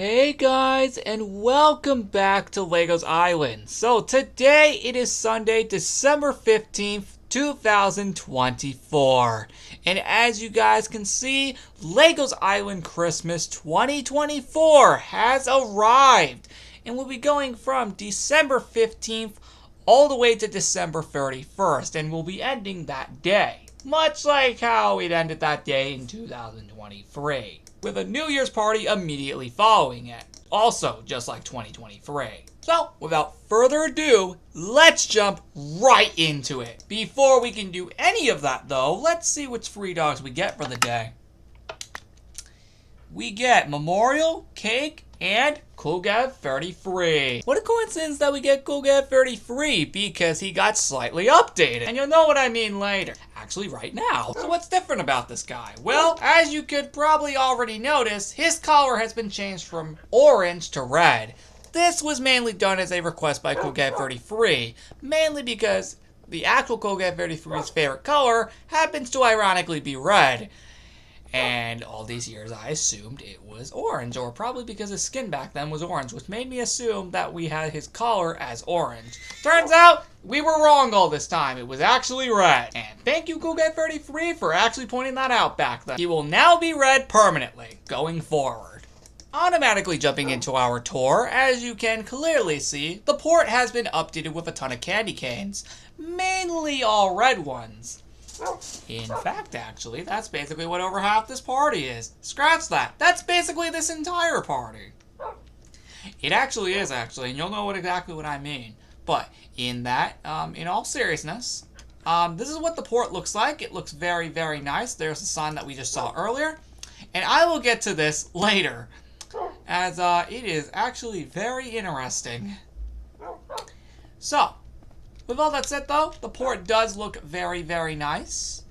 Hey guys, and welcome back to Legos Island. So today it is Sunday, December 15th, 2024. And as you guys can see, Legos Island Christmas 2024 has arrived. And we'll be going from December 15th all the way to December 31st. And we'll be ending that day, much like how it ended that day in 2023. With a New Year's party immediately following it. Also, just like 2023. So, without further ado, let's jump right into it. Before we can do any of that, though, let's see which free dogs we get for the day. We get Memorial, Cake, and Kogav33. What a coincidence that we get Kogav33 because he got slightly updated. And you'll know what I mean later. Actually, right now. So what's different about this guy? Well, as you could probably already notice, his color has been changed from orange to red. This was mainly done as a request by Kogav33, mainly because the actual Kogav33's favorite color happens to ironically be red. And all these years I assumed it was orange, or probably because his skin back then was orange, which made me assume that we had his color as orange. Turns out, we were wrong all this time. It was actually red. And thank you, Kogav33, for actually pointing that out back then. He will now be red permanently, going forward. Automatically jumping into our tour, as you can clearly see, the port has been updated with a ton of candy canes, mainly all red ones. In fact, actually, that's basically what over half this party is. Scratch that. That's basically this entire party. It actually is, and you'll know exactly what I mean. But in that, in all seriousness, this is what the port looks like. It looks very, very nice. There's the sign that we just saw earlier. And I will get to this later, as it is actually very interesting. So, with all that said, though, the port does look very, very nice.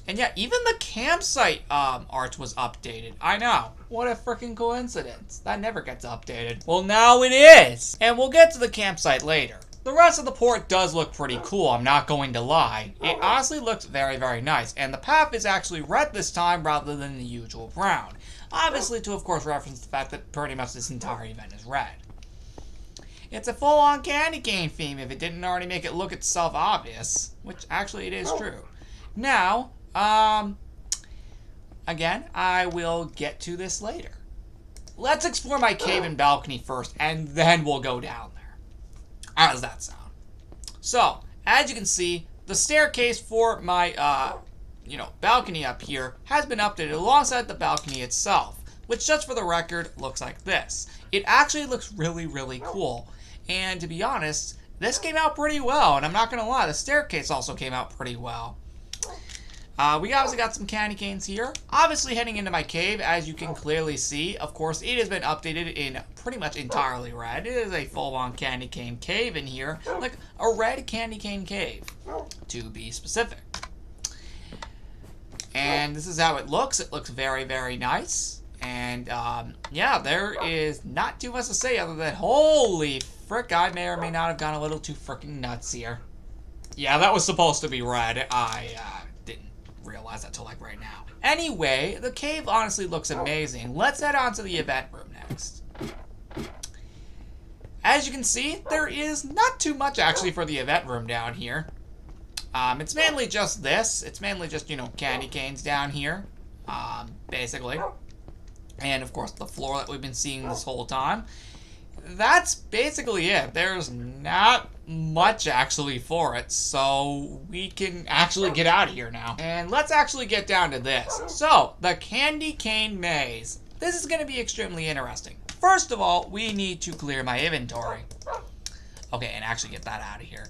And yeah, even the campsite art was updated. I know. What a freaking coincidence. That never gets updated. Well, now it is. And we'll get to the campsite later. The rest of the port does look pretty cool, I'm not going to lie. It honestly looks very, very nice. And the path is actually red this time rather than the usual brown. Obviously to, of course, reference the fact that pretty much this entire event is red. It's a full-on candy cane theme if it didn't already make it look itself obvious. Which, actually, it is true. Now, again, I will get to this later. Let's explore my cave and balcony first, and then we'll go down there. How does that sound? So, as you can see, the staircase for my, balcony up here has been updated alongside the balcony itself, which, just for the record, looks like this. It actually looks really, really cool. And to be honest, this came out pretty well, and I'm not going to lie, the staircase also came out pretty well. We obviously got some candy canes here. Obviously heading into my cave, as you can clearly see, of course, it has been updated in pretty much entirely red. It is a full-on candy cane cave in here, like a red candy cane cave, to be specific. And this is how it looks. It looks very, very nice. And, yeah, there is not too much to say other than, holy frick, I may or may not have gone a little too frickin' nuts here. Yeah, that was supposed to be red. I, didn't realize that till, like, right now. Anyway, the cave honestly looks amazing. Let's head on to the event room next. As you can see, there is not too much, actually, for the event room down here. It's mainly just this. It's mainly just, candy canes down here, basically. And, of course, the floor that we've been seeing this whole time. That's basically it. There's not much, actually, for it. So, we can actually get out of here now. And let's actually get down to this. So, the Candy Cane Maze. This is going to be extremely interesting. First of all, we need to clear my inventory. Okay, and actually get that out of here.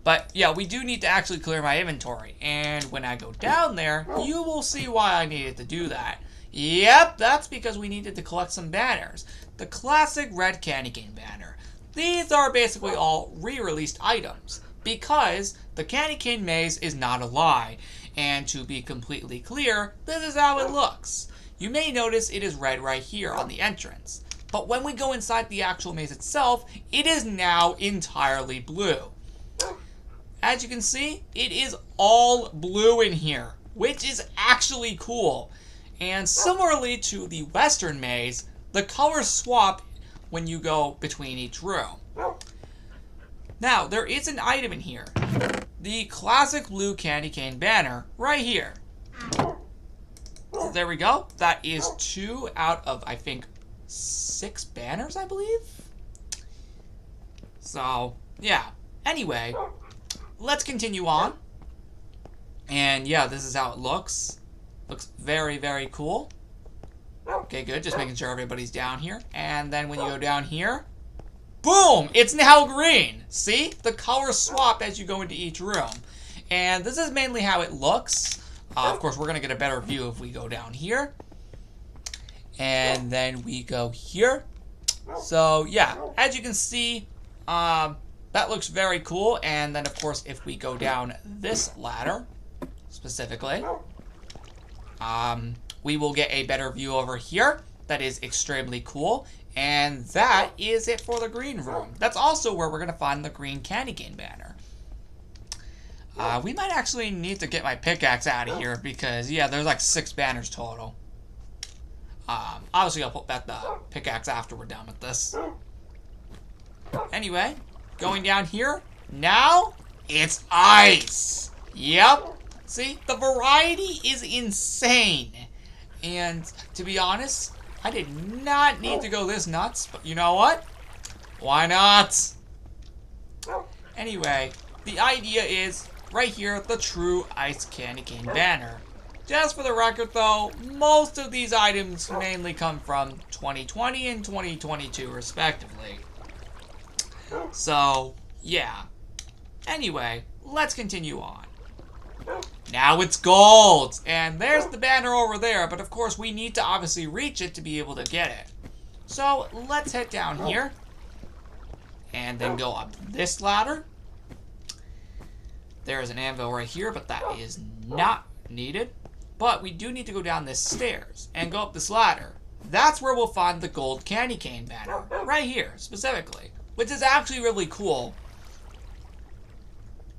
But, yeah, we do need to actually clear my inventory. And when I go down there, you will see why I needed to do that. Yep, that's because we needed to collect some banners. The classic red candy cane banner. These are basically all re-released items, because the Candy Cane Maze is not a lie. And to be completely clear, this is how it looks. You may notice it is red right here on the entrance. But when we go inside the actual maze itself, it is now entirely blue. As you can see, it is all blue in here, which is actually cool. And similarly to the Western Maze, the colors swap when you go between each room. Now, there is an item in here. The classic blue candy cane banner right here. There we go. That is 2 out of, I think, 6 banners, I believe. So, yeah. Anyway, let's continue on. And yeah, this is how it looks. Looks very, very cool. Okay, good. Just making sure everybody's down here. And then when you go down here, boom! It's now green. See? The colors swap as you go into each room. And this is mainly how it looks. Of course, we're going to get a better view if we go down here. And then we go here. So, yeah. As you can see, that looks very cool. And then, of course, if we go down this ladder, specifically, we will get a better view over here. That is extremely cool. And that is it for the green room. That's also where we're going to find the green candy cane banner. We might actually need to get my pickaxe out of here because, yeah, there's like 6 banners total. Obviously, I'll put back the pickaxe after we're done with this. Anyway, going down here, now it's ice. Yep. See, the variety is insane. And to be honest, I did not need to go this nuts, but you know what? Why not? Anyway, the idea is right here, the true ice candy cane banner. Just for the record though, most of these items mainly come from 2020 and 2022 respectively. So, yeah. Anyway, let's continue on. Now it's gold! And there's the banner over there, but of course we need to obviously reach it to be able to get it. So, let's head down here. And then go up this ladder. There is an anvil right here, but that is not needed. But we do need to go down this stairs and go up this ladder. That's where we'll find the gold candy cane banner. Right here, specifically. Which is actually really cool.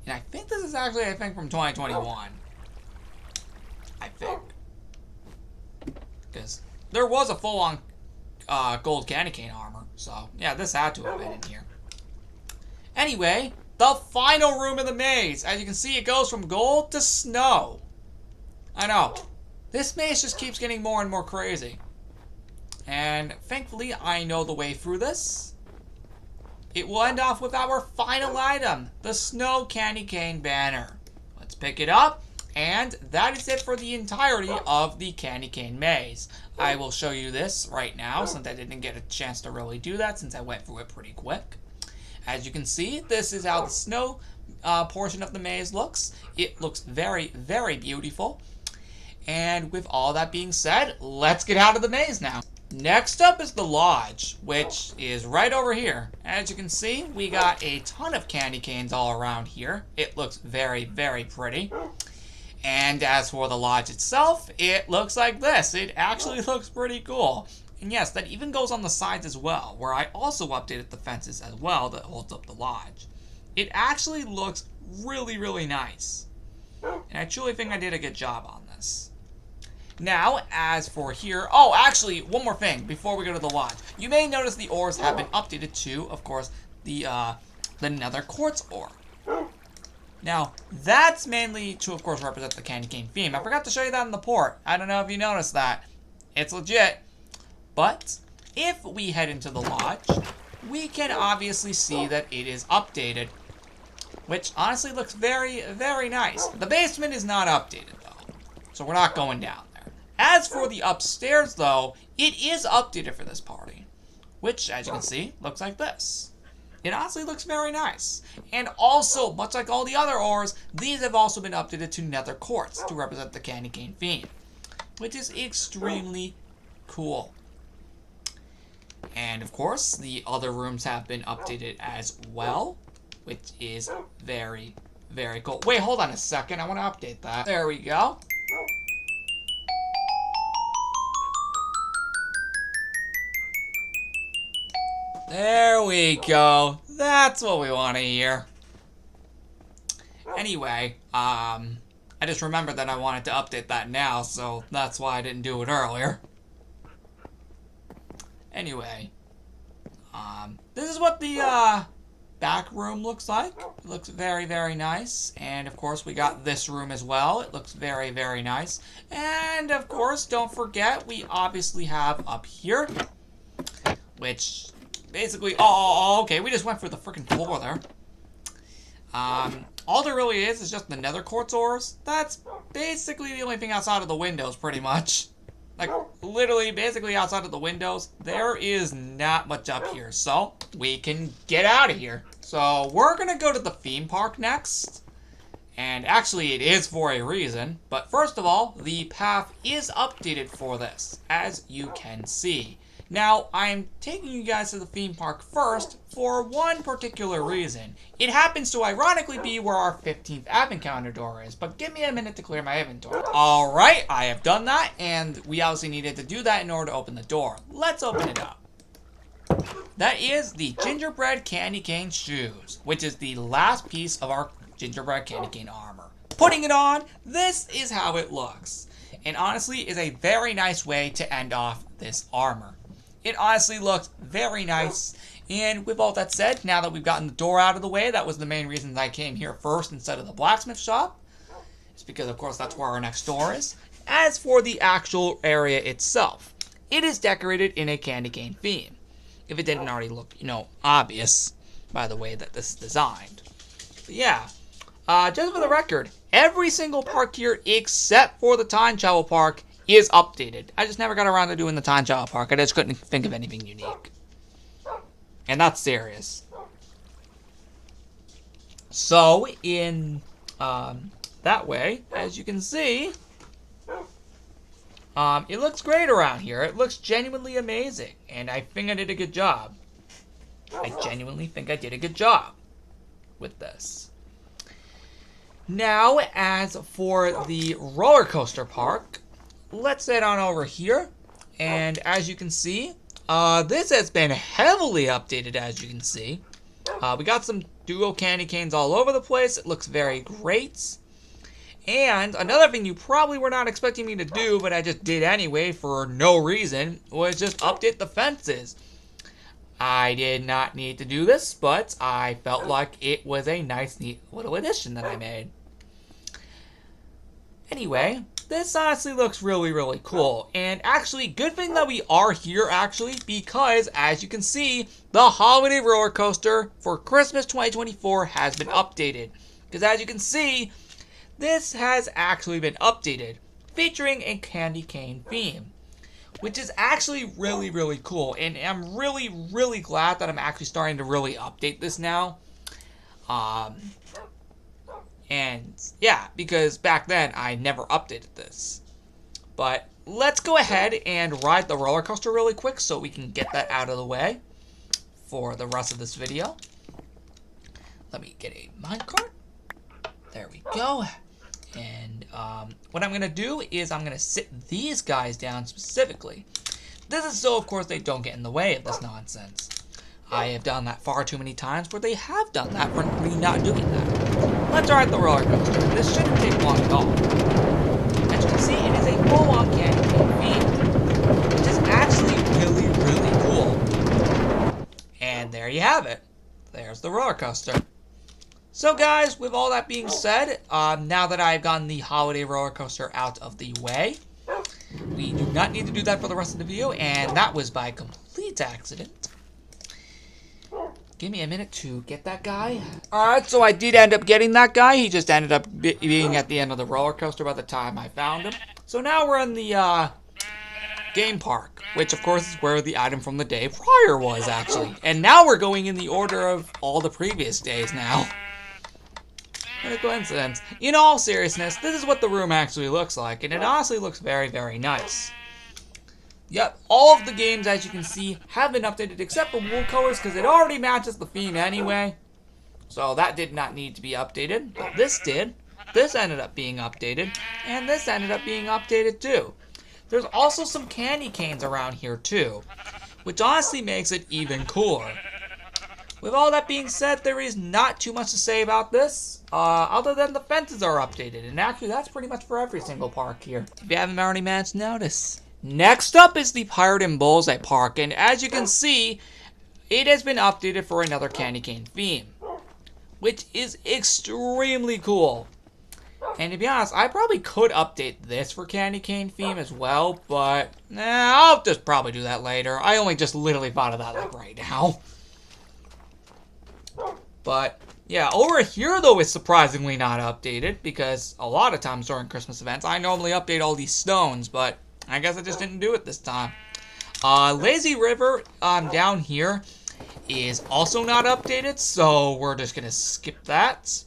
And I think this is actually, from 2021. I think. Because there was a full-on gold candy cane armor. So, yeah, this had to have been in here. Anyway, the final room in the maze. As you can see, it goes from gold to snow. I know. This maze just keeps getting more and more crazy. And thankfully, I know the way through this. It will end off with our final item, the Snow Candy Cane Banner. Let's pick it up, and that is it for the entirety of the Candy Cane Maze. I will show you this right now, since I didn't get a chance to really do that, since I went through it pretty quick. As you can see, this is how the snow portion of the maze looks. It looks very, very beautiful. And with all that being said, let's get out of the maze now. Next up is the lodge, which is right over here. As you can see, we got a ton of candy canes all around here. It looks very, very pretty. And as for the lodge itself, it looks like this. It actually looks pretty cool. And yes, that even goes on the sides as well, where I also updated the fences as well that holds up the lodge. It actually looks really, really nice. And I truly think I did a good job on this. Now, as for here... Oh, actually, one more thing before we go to the lodge. You may notice the ores have been updated to, of course, the Nether Quartz ore. Now, that's mainly to, of course, represent the candy cane theme. I forgot to show you that in the port. I don't know if you noticed that. It's legit. But, if we head into the lodge, we can obviously see that it is updated. Which, honestly, looks very, very nice. The basement is not updated, though. So we're not going down there. As for the upstairs, though, it is updated for this party. Which, as you can see, looks like this. It honestly looks very nice. And also, much like all the other ores, these have also been updated to Nether Quartz to represent the candy cane theme. Which is extremely cool. And, of course, the other rooms have been updated as well. Which is very, very cool. Wait, hold on a second. I want to update that. There we go. There we go. That's what we want to hear. Anyway, I just remembered that I wanted to update that now, so that's why I didn't do it earlier. Anyway, this is what the back room looks like. It looks very, very nice. And of course, we got this room as well. It looks very, very nice. And of course, don't forget, we obviously have up here, which basically, okay, we just went for the freaking floor there. All there really is just the nether quartz ores. That's basically the only thing outside of the windows, pretty much. Like, literally, basically outside of the windows, there is not much up here. So, we can get out of here. So, we're gonna go to the theme park next. And actually, it is for a reason. But first of all, the path is updated for this, as you can see. Now, I'm taking you guys to the theme park first for one particular reason. It happens to ironically be where our 15th advent calendar door is, but give me a minute to clear my inventory. Alright, I have done that, and we obviously needed to do that in order to open the door. Let's open it up. That is the gingerbread candy cane shoes, which is the last piece of our gingerbread candy cane armor. Putting it on, this is how it looks. And honestly, is a very nice way to end off this armor. It honestly looks very nice. And with all that said, now that we've gotten the door out of the way, that was the main reason that I came here first instead of the blacksmith shop. It's because, of course, that's where our next door is. As for the actual area itself, it is decorated in a candy cane theme. If it didn't already look, obvious by the way that this is designed. But yeah, just for the record, every single park here except for the time travel park is updated. I just never got around to doing the time travel park. I just couldn't think of anything unique. And that's serious. So, in that way, as you can see, it looks great around here. It looks genuinely amazing. And I think I did a good job. I genuinely think I did a good job with this. Now, as for the roller coaster park, let's head on over here. And as you can see, this has been heavily updated, as you can see. We got some duo candy canes all over the place. It looks very great. And another thing you probably were not expecting me to do, but I just did anyway for no reason, was just update the fences. I did not need to do this, but I felt like it was a nice, neat little addition that I made. Anyway, this honestly looks really, really cool. And actually, good thing that we are here, actually, because as you can see, the holiday roller coaster for Christmas 2024 has been updated. Because as you can see, this has actually been updated, featuring a candy cane theme, which is actually really, really cool. And I'm really, really glad that I'm actually starting to really update this now. And yeah, because back then I never updated this. But let's go ahead and ride the roller coaster really quick so we can get that out of the way for the rest of this video. Let me get a minecart. There we go. And what I'm going to do is I'm going to sit these guys down specifically. This is so, of course, they don't get in the way of this nonsense. I have done that far too many times where they have done that for me not doing that. Let's ride the roller coaster. This shouldn't take long at all. As you can see, it is a full-on candy cane theme, which is actually really, really cool. And there you have it. There's the roller coaster. So guys, with all that being said, now that I've gotten the holiday roller coaster out of the way, we do not need to do that for the rest of the video, and that was by complete accident. Give me a minute to get that guy. Alright, so I did end up getting that guy. He just ended up being at the end of the roller coaster by the time I found him. So now we're in the game park, which of course is where the item from the day prior was, actually. And now we're going in the order of all the previous days now. What a coincidence. In all seriousness, this is what the room actually looks like, and it honestly looks very, very nice. Yep, all of the games, as you can see, have been updated except for wool colors because it already matches the theme anyway. So that did not need to be updated, but this did. This ended up being updated, and this ended up being updated too. There's also some candy canes around here too, which honestly makes it even cooler. With all that being said, there is not too much to say about this, other than the fences are updated, and actually that's pretty much for every single park here. If you haven't already managed to notice, Next up is the Pirate and Bullseye Park, and as you can see, it has been updated for another candy cane theme, which is extremely cool. And to be honest, I probably could update this for candy cane theme as well, but I'll just probably do that later. I only just literally thought of that like right now. But yeah, over here though is surprisingly not updated, because a lot of times during Christmas events I normally update all these stones, but I guess I just didn't do it this time. Lazy River down here is also not updated, so we're just gonna skip that.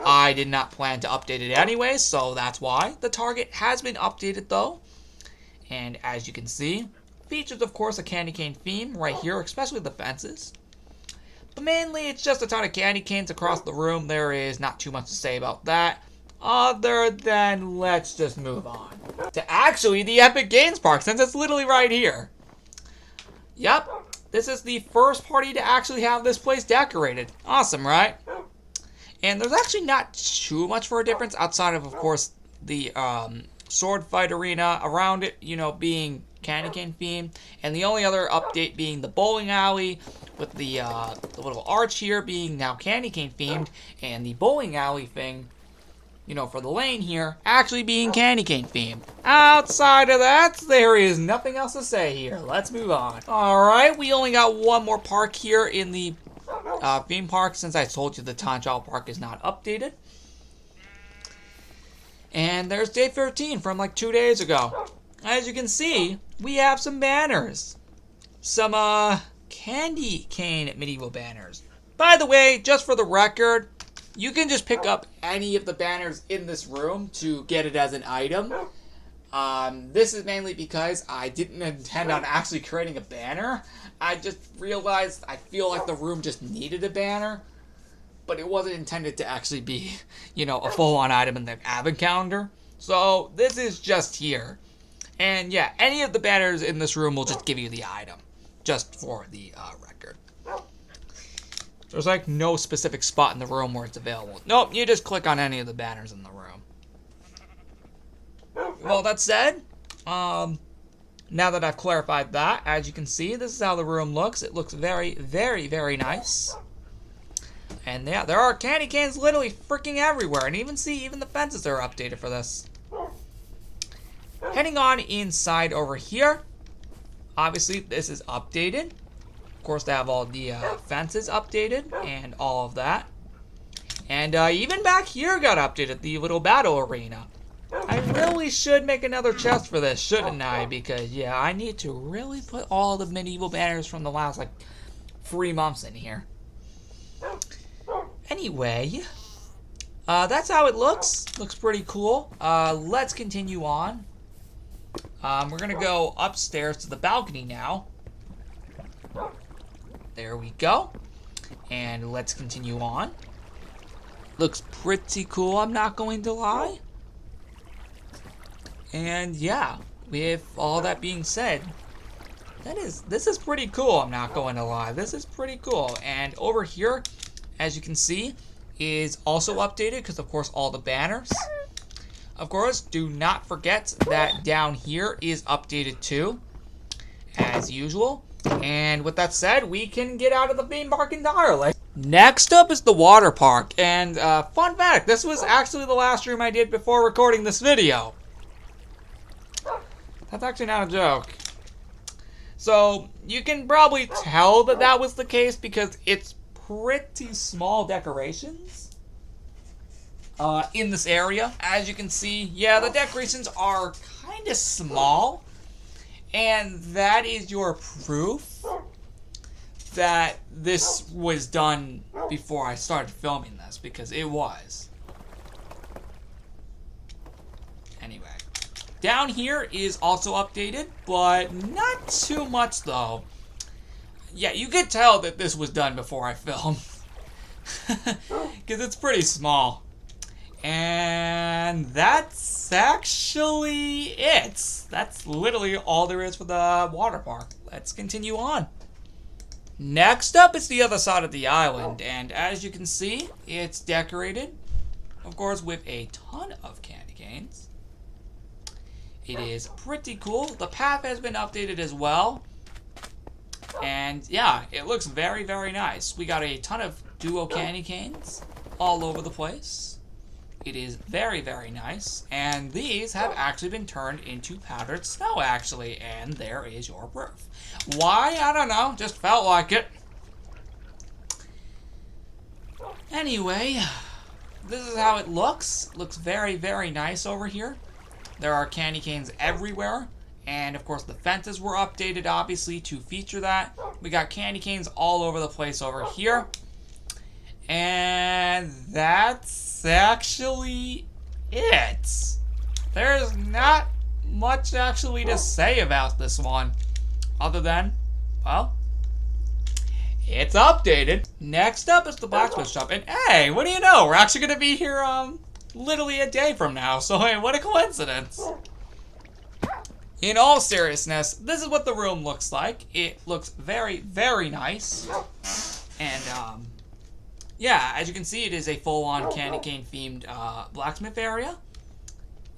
I did not plan to update it anyway, so that's why. The target has been updated though, and as you can see, features of course a candy cane theme right here, especially the fences. But mainly it's just a ton of candy canes across the room. There is not too much to say about that, other than let's just move on to actually the Epic Games Park, since it's literally right here. Yep, this is the first party to actually have this place decorated. Awesome, right? And there's actually not too much for a difference outside of course, the sword fight arena around it, you know, being candy cane themed, and the only other update being the bowling alley with the little arch here being now candy cane themed, and the bowling alley thing, you know, for the lane here actually being candy cane themed. Outside of that, there is nothing else to say here. Let's move on. Alright, we only got one more park here in the theme park, since I told you the Time Travel Park is not updated. And there's day 13 from like 2 days ago. As you can see, we have some banners. Some candy cane medieval banners. By the way, just for the record, you can just pick up any of the banners in this room to get it as an item. This is mainly because I didn't intend on actually creating a banner. I just realized I feel like the room just needed a banner, but it wasn't intended to actually be, you know, a full-on item in the advent calendar. So this is just here. And yeah, any of the banners in this room will just give you the item, just for the record. There's like no specific spot in the room where it's available. Nope, you just click on any of the banners in the room. Well, that said, now that I've clarified that, as you can see, this is how the room looks. It looks very, very, very nice. And yeah, there are candy canes literally freaking everywhere. And even the fences are updated for this. Heading on inside over here. Obviously, this is updated. Of course, they have all the fences updated and all of that. And even back here got updated, the little battle arena. I really should make another chest for this, shouldn't I? Because, yeah, I need to really put all the medieval banners from the last, like, 3 months in here. Anyway, that's how it looks. Looks pretty cool. Let's continue on. We're going to go upstairs to the balcony now. There we go. And let's continue on. Looks pretty cool, I'm not going to lie. And yeah, with all that being said, this is pretty cool, I'm not going to lie. This is pretty cool. And over here, as you can see, is also updated because of course all the banners. Of course, do not forget that down here is updated too, as usual. And with that said, we can get out of the theme park entirely. Next up is the water park. And fun fact, this was actually the last room I did before recording this video. That's actually not a joke. So, you can probably tell that that was the case because it's pretty small decorations in this area. As you can see, yeah, the decorations are kind of small. And that is your proof that this was done before I started filming this, because it was. Anyway. Down here is also updated, but not too much though. Yeah, you could tell that this was done before I filmed. Because it's pretty small. And that's actually it. That's literally all there is for the water park. Let's continue on. Next up is the other side of the island, and as you can see, it's decorated, of course, with a ton of candy canes. It is pretty cool. The path has been updated as well. And yeah, it looks very, very nice. We got a ton of duo candy canes all over the place. It is very, very nice. And these have actually been turned into powdered snow, actually. And there is your proof. Why? I don't know. Just felt like it. Anyway, this is how it looks. Looks very, very nice over here. There are candy canes everywhere. And of course the fences were updated obviously to feature that. We got candy canes all over the place over here. And that's actually it. There's not much actually to say about this one. Other than, well, it's updated. Next up is the blacksmith shop. And hey, what do you know? We're actually going to be here literally a day from now. So hey, what a coincidence. In all seriousness, this is what the room looks like. It looks very, very nice. And, yeah, as you can see, it is a full-on candy cane themed blacksmith area.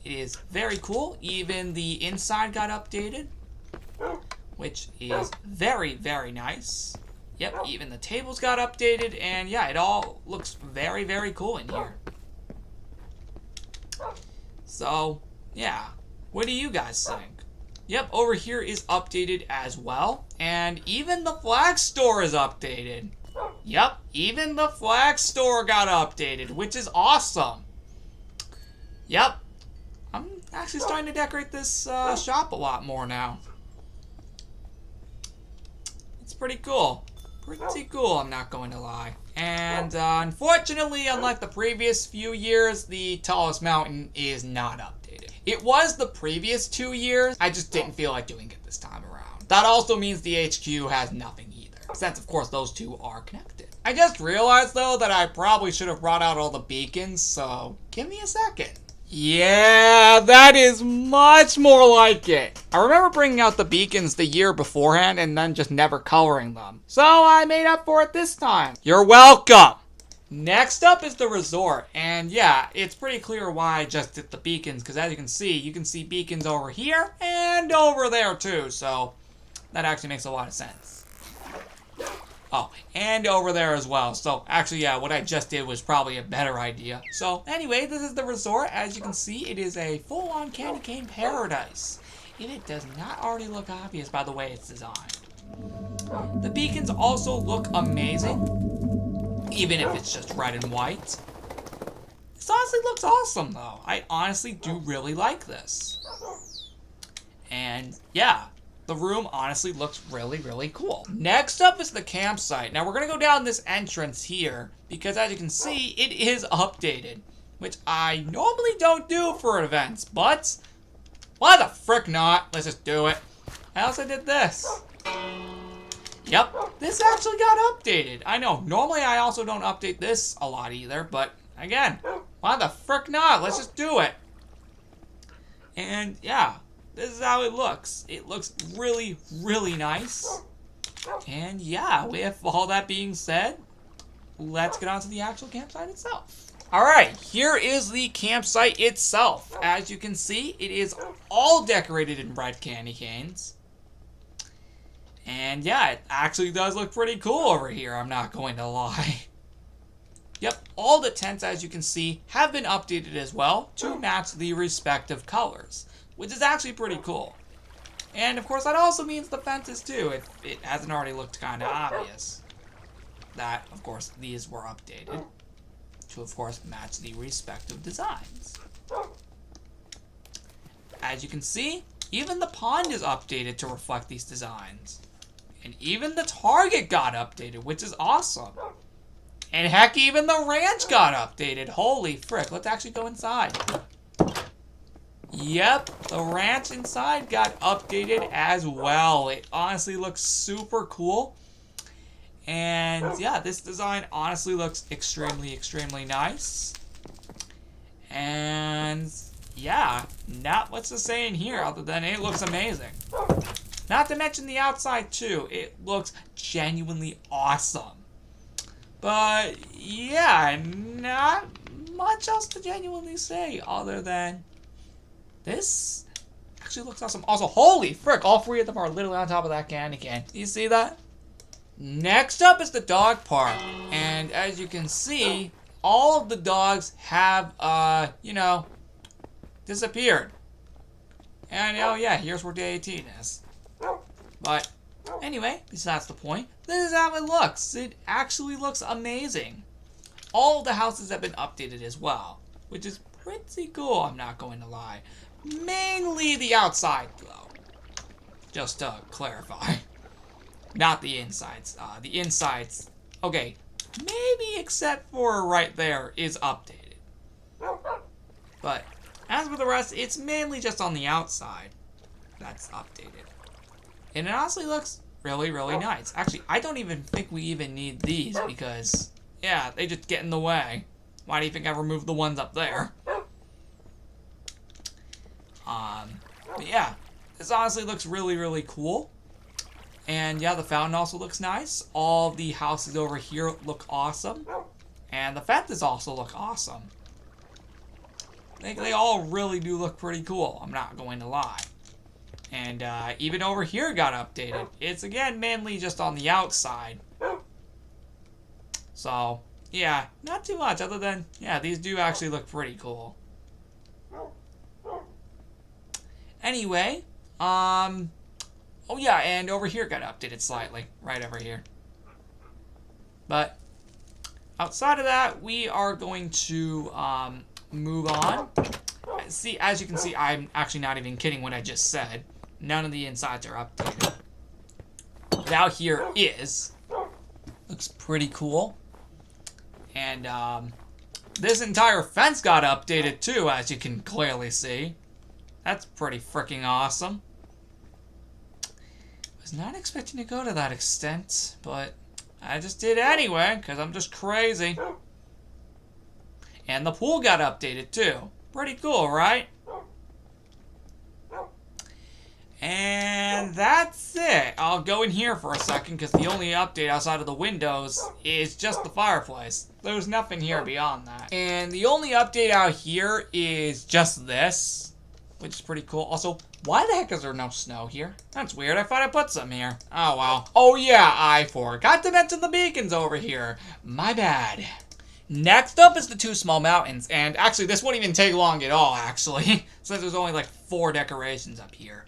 It is very cool. Even the inside got updated, which is very, very nice. Yep, even the tables got updated, and yeah, it all looks very, very cool in here. So, yeah, what do you guys think? Yep, over here is updated as well. And even the flag store is updated. Yep, even the flag store got updated, which is awesome. Yep, I'm actually starting to decorate this shop a lot more now. It's pretty cool. Pretty cool, I'm not going to lie. And unfortunately, unlike the previous few years, the tallest mountain is not updated. It was the previous 2 years, I just didn't feel like doing it this time around. That also means the HQ has nothing either, since of course those two are connected. I just realized though that I probably should have brought out all the beacons, so give me a second. Yeah, that is much more like it. I remember bringing out the beacons the year beforehand and then just never coloring them. So I made up for it this time. You're welcome. Next up is the resort, and yeah, it's pretty clear why I just did the beacons, because as you can see beacons over here and over there too, so that actually makes a lot of sense. Oh, and over there as well, so actually yeah, what I just did was probably a better idea. So anyway, this is the resort. As you can see, it is a full-on candy cane paradise. And it does not already look obvious by the way it's designed. The beacons also look amazing. Even if it's just red and white. This honestly looks awesome, though. I honestly do really like this. And, yeah, the room honestly looks really, really cool. Next up is the campsite. Now, we're going to go down this entrance here, because as you can see, it is updated. Which I normally don't do for events, but why the frick not? Let's just do it. I also did this. Yep, this actually got updated. I know, normally I also don't update this a lot either, but again, why the frick not? Let's just do it. And yeah, this is how it looks. It looks really, really nice. And yeah, with all that being said, let's get on to the actual campsite itself. Alright, here is the campsite itself. As you can see, it is all decorated in red candy canes. And yeah, it actually does look pretty cool over here, I'm not going to lie. Yep, all the tents, as you can see, have been updated as well to match the respective colors, which is actually pretty cool. And of course, that also means the fences too, if it hasn't already looked kind of obvious. That, of course, these were updated to, of course, match the respective designs. As you can see, even the pond is updated to reflect these designs. And even the target got updated, which is awesome. And heck, even the ranch got updated. Holy frick, let's actually go inside. Yep, the ranch inside got updated as well. It honestly looks super cool. And yeah, this design honestly looks extremely, extremely nice. And yeah, not much to say in here other than it looks amazing. Not to mention the outside too. It looks genuinely awesome. But yeah, not much else to genuinely say other than this actually looks awesome. Also, holy frick, all three of them are literally on top of that candy cane. You see that? Next up is the dog park. And as you can see, all of the dogs have, you know, disappeared. And oh yeah, here's where day 18 is. But anyway, besides the point, this is how it looks. It actually looks amazing. All of the houses have been updated as well, which is pretty cool, I'm not going to lie. Mainly the outside, though. Just to clarify. Not the insides. The insides, okay, maybe except for right there, is updated. But as for the rest, it's mainly just on the outside that's updated. And it honestly looks really, really nice. Actually, I don't even think we even need these because, yeah, they just get in the way. Why do you think I removed the ones up there? But yeah, this honestly looks really, really cool. And yeah, the fountain also looks nice. All the houses over here look awesome. And the fences also look awesome. They all really do look pretty cool, I'm not going to lie. And even over here got updated. It's again mainly just on the outside. So yeah, not too much other than, yeah, these do actually look pretty cool. Anyway, oh yeah, and over here got updated slightly, right over here. But outside of that, we are going to move on. See, as you can see, I'm actually not even kidding what I just said. None of the insides are updated. But out here is. Looks pretty cool. And this entire fence got updated too, as you can clearly see. That's pretty freaking awesome. Was not expecting to go to that extent, but I just did anyway, because I'm just crazy. And the pool got updated too. Pretty cool, right? And that's it. I'll go in here for a second, because the only update outside of the windows is just the fireplace. There's nothing here beyond that. And the only update out here is just this, which is pretty cool. Also, why the heck is there no snow here? That's weird. I thought I put some here. Oh, well. Oh, yeah, I forgot to mention the beacons over here. My bad. Next up is the two small mountains. And actually, this won't even take long at all, actually, since there's only like 4 decorations up here.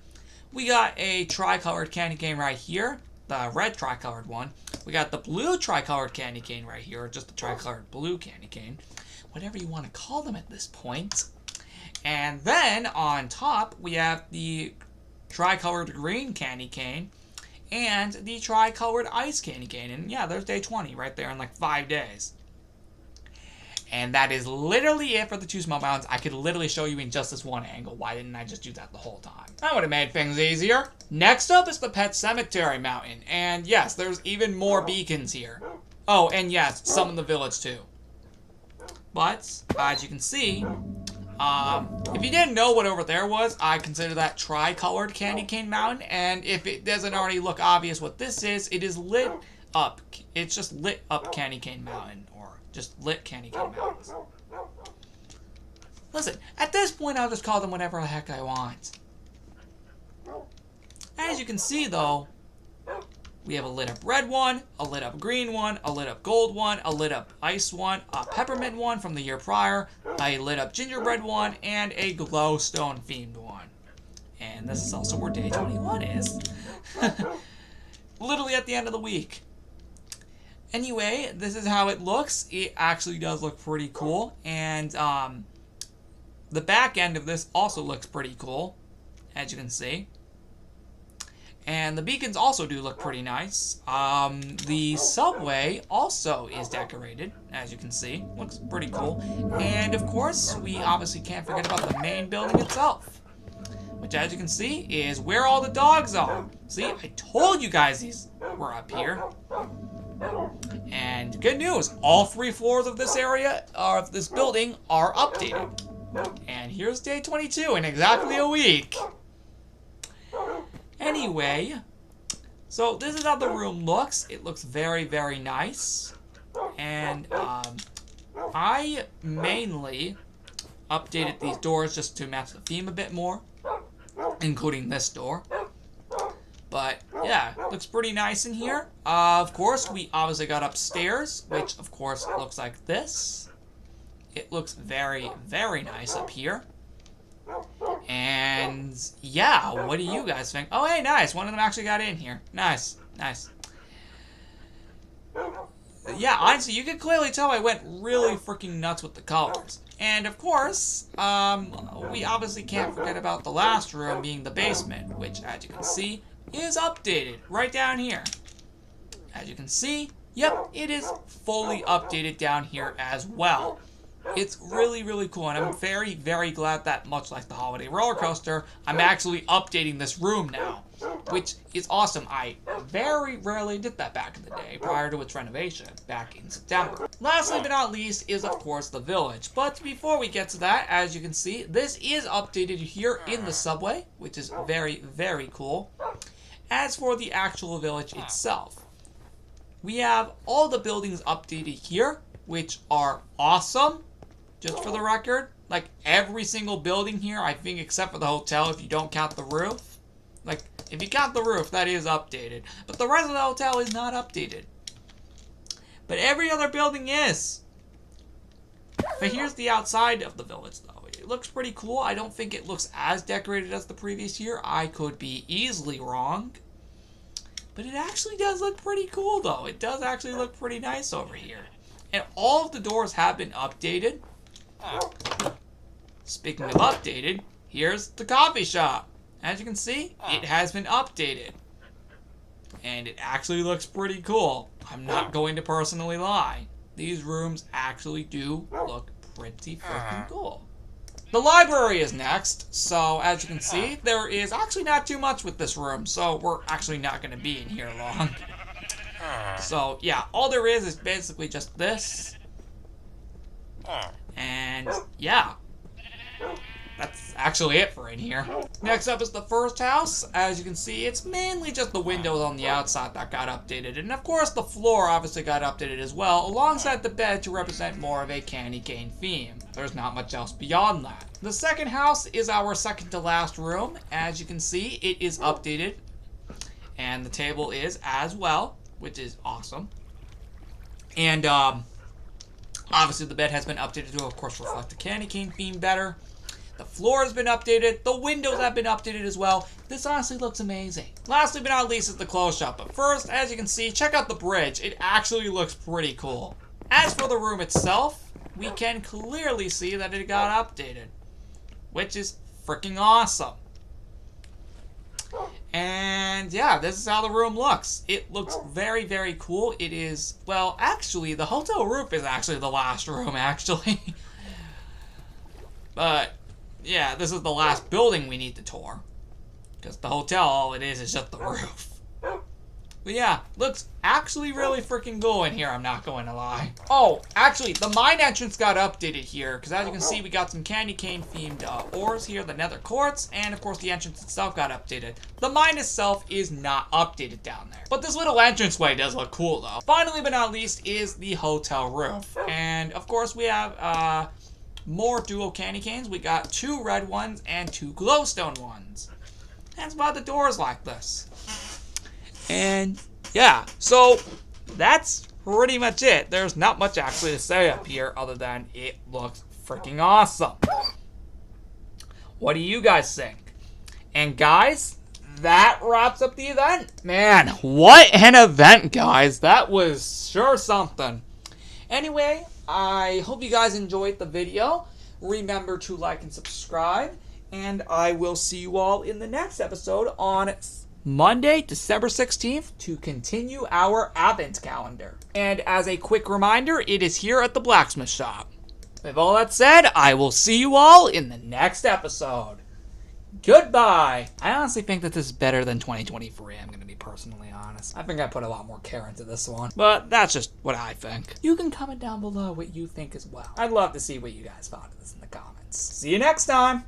We got a tricolored candy cane right here, the red tricolored one. We got the blue tricolored candy cane right here, or just the tricolored blue candy cane. Whatever you want to call them at this point. And then on top, we have the tricolored green candy cane and the tricolored ice candy cane. And yeah, there's day 20 right there in like 5 days. And that is literally it for the two small mountains. I could literally show you in just this one angle. Why didn't I just do that the whole time? That would have made things easier. Next up is the Pet Cemetery Mountain. And yes, there's even more beacons here. Oh, and yes, some in the village too. But, as you can see, if you didn't know what over there was, I consider that tricolored Candy Cane Mountain. And if it doesn't already look obvious what this is, it is lit up. It's just lit up Candy Cane Mountain. Just lit Candy Cane Mountains. Listen, at this point, I'll just call them whatever the heck I want. As you can see, though, we have a lit up red one, a lit up green one, a lit up gold one, a lit up ice one, a peppermint one from the year prior, a lit up gingerbread one, and a glowstone themed one. And this is also where day 21 is. Literally at the end of the week. Anyway, this is how it looks. It actually does look pretty cool. And the back end of this also looks pretty cool, as you can see. And the beacons also do look pretty nice. The subway also is decorated, as you can see. Looks pretty cool. And of course, we obviously can't forget about the main building itself, which, as you can see, is where all the dogs are. See, I told you guys these were up here. And good news, all 3 floors of this area, of this building, are updated. And here's day 22 in exactly a week. Anyway, so this is how the room looks. It looks very, very nice. And I mainly updated these doors just to match the theme a bit more. including this door. But yeah, looks pretty nice in here. Of course, we obviously got upstairs, which of course looks like this. It looks very, very nice up here. And yeah, what do you guys think? Oh, hey, nice. One of them actually got in here. Nice, nice. Yeah, honestly, you can clearly tell I went really freaking nuts with the colors. And of course, we obviously can't forget about the last room being the basement, which, as you can see, is updated right down here. As you can see, yep, it is fully updated down here as well. It's really, really cool, and I'm very, very glad that, much like the Holiday Roller Coaster, I'm actually updating this room now, which is awesome. I very rarely did that back in the day, prior to its renovation, back in September. Lastly but not least is, of course, the village. But before we get to that, as you can see, this is updated here in the subway, which is very, very cool. As for the actual village itself, we have all the buildings updated here, which are awesome. Just for the record, like every single building here, I think except for the hotel, if you don't count the roof. Like, if you count the roof, that is updated. But the rest of the hotel is not updated. But every other building is. But here's the outside of the village, though. It looks pretty cool. I don't think it looks as decorated as the previous year. I could be easily wrong. But it actually does look pretty cool, though. It does actually look pretty nice over here. And all of the doors have been updated. Speaking of updated, here's the coffee shop. As you can see, it has been updated. And it actually looks pretty cool. I'm not going to personally lie. These rooms actually do look pretty freaking cool. The library is next, so as you can see, there is actually not too much with this room, so we're actually not going to be in here long. So yeah, all there is basically just this. And yeah, that's actually it for in here. Next up is the first house. As you can see, it's mainly just the windows on the outside that got updated. And of course, the floor obviously got updated as well, alongside the bed to represent more of a candy cane theme. There's not much else beyond that. The second house is our second to last room. As you can see, it is updated. And the table is as well, which is awesome. And obviously the bed has been updated to, of course, reflect the candy cane theme better. The floor has been updated. The windows have been updated as well. This honestly looks amazing. Lastly but not least is the clothes shop. But first, as you can see, check out the bridge. It actually looks pretty cool. As for the room itself, we can clearly see that it got updated, which is freaking awesome. And yeah, this is how the room looks. It looks very, very cool. It is, well, actually, the hotel roof is actually the last room, actually. But yeah, this is the last building we need to tour. Because the hotel, all it is just the roof. But yeah, looks actually really freaking cool in here, I'm not going to lie. Oh, actually, the mine entrance got updated here, because as you can see, we got some candy cane themed ores here, the nether quartz, and of course the entrance itself got updated. The mine itself is not updated down there. But this little entranceway does look cool though. Finally but not least is the hotel roof. And of course we have more dual candy canes. We got 2 red ones and 2 glowstone ones. That's why the doors like this. And yeah, so that's pretty much it. There's not much actually to say up here other than it looks freaking awesome. What do you guys think? And guys, that wraps up the event. Man, what an event, guys. That was sure something. Anyway, I hope you guys enjoyed the video. Remember to like and subscribe. And I will see you all in the next episode on Monday, December 16th, to continue our Advent calendar. And as a quick reminder, it is here at the blacksmith shop. With all that said, I will see you all in the next episode. Goodbye! I honestly think that this is better than 2023, I'm going to be personally honest. I think I put a lot more care into this one. But that's just what I think. You can comment down below what you think as well. I'd love to see what you guys thought of this in the comments. See you next time!